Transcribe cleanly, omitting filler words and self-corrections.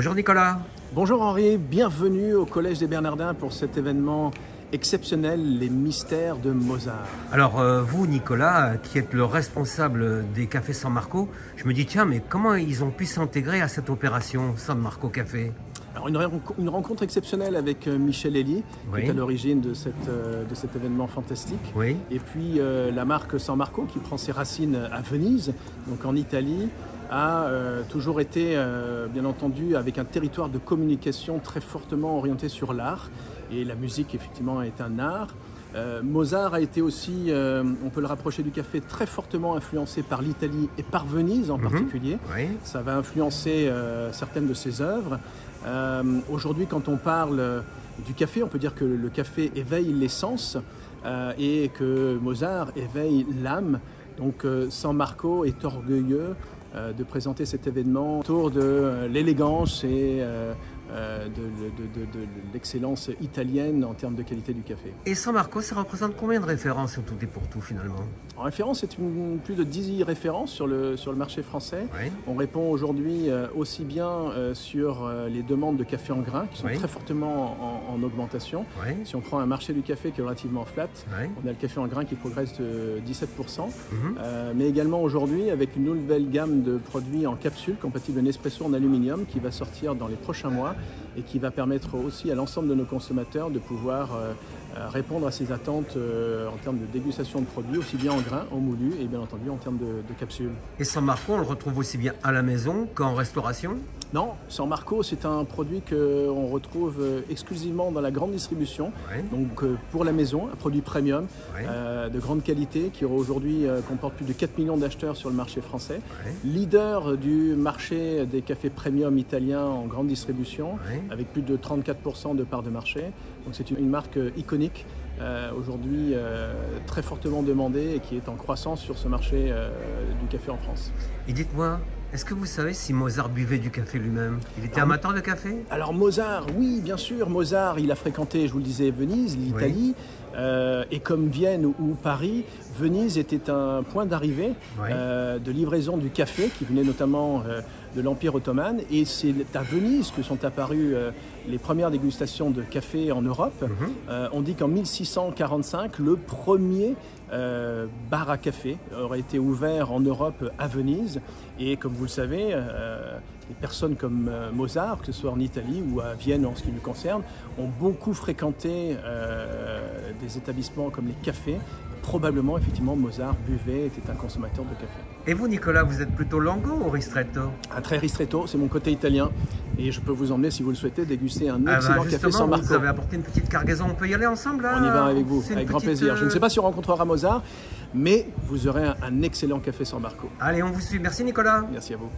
Bonjour Nicolas. Bonjour Henri, bienvenue au Collège des Bernardins pour cet événement exceptionnel, les mystères de Mozart. Alors vous Nicolas, qui êtes le responsable des cafés San Marco, je me dis tiens mais comment ils ont pu s'intégrer à cette opération San Marco Café? Alors une rencontre exceptionnelle avec Michel Elie, Oui. qui est à l'origine de cet événement fantastique. Oui. Et puis la marque San Marco, qui prend ses racines à Venise, donc en Italie, a toujours été, bien entendu, avec un territoire de communication très fortement orienté sur l'art. Et la musique, effectivement, est un art. Mozart a été aussi, on peut le rapprocher du café, très fortement influencé par l'Italie et par Venise en particulier. Oui. Ça va influencer certaines de ses œuvres. Aujourd'hui, quand on parle du café, on peut dire que le café éveille les sens et que Mozart éveille l'âme. Donc San Marco est orgueilleux de présenter cet événement autour de l'élégance et de l'excellence italienne en termes de qualité du café. Et San Marco, ça représente combien de références sur tout et pour tout finalement? En référence, c'est plus de 10 références sur le marché français. Oui. On répond aujourd'hui aussi bien sur les demandes de café en grains qui sont très fortement en augmentation. Oui. Si on prend un marché du café qui est relativement flat, Oui. on a le café en grains qui progresse de 17%. Mais également aujourd'hui avec une nouvelle gamme de produits en capsule compatible Nespresso en aluminium qui va sortir dans les prochains mois et qui va permettre aussi à l'ensemble de nos consommateurs de pouvoir répondre à ces attentes en termes de dégustation de produits, aussi bien en grains, en moulu et bien entendu en termes de capsules. Et San Marco, on le retrouve aussi bien à la maison qu'en restauration? Non, San Marco, c'est un produit qu'on retrouve exclusivement dans la grande distribution, Oui. donc pour la maison, un produit premium Oui. de grande qualité qui aujourd'hui comporte plus de 4 millions d'acheteurs sur le marché français. Oui. Leader du marché des cafés premium italiens en grande distribution, Oui. avec plus de 34% de part de marché. Donc c'est une marque iconique, aujourd'hui très fortement demandée et qui est en croissance sur ce marché du café en France. Et dites-moi, est-ce que vous savez si Mozart buvait du café lui-même? Il était amateur de café? Alors Mozart, oui, bien sûr, Mozart, il a fréquenté, je vous le disais, Venise, l'Italie, et comme Vienne ou Paris, Venise était un point d'arrivée de livraison du café qui venait notamment de l'Empire ottoman, et c'est à Venise que sont apparues les premières dégustations de café en Europe. On dit qu'en 1645, le premier bar à café aurait été ouvert en Europe à Venise, et comme vous le savez, des personnes comme Mozart, que ce soit en Italie ou à Vienne en ce qui lui concerne, ont beaucoup fréquenté des établissements comme les cafés. Probablement, effectivement, Mozart buvait, était un consommateur de café. Et vous Nicolas, vous êtes plutôt Longo ou Ristretto? Un très ristretto, c'est mon côté italien, et je peux vous emmener, si vous le souhaitez, déguster un excellent café San Marco. Vous avez apporté une petite cargaison, on peut y aller ensemble là? On y va avec vous, avec grand plaisir. Je ne sais pas si on rencontrera Mozart, mais vous aurez un excellent café San Marco. Allez, on vous suit. Merci Nicolas. Merci à vous.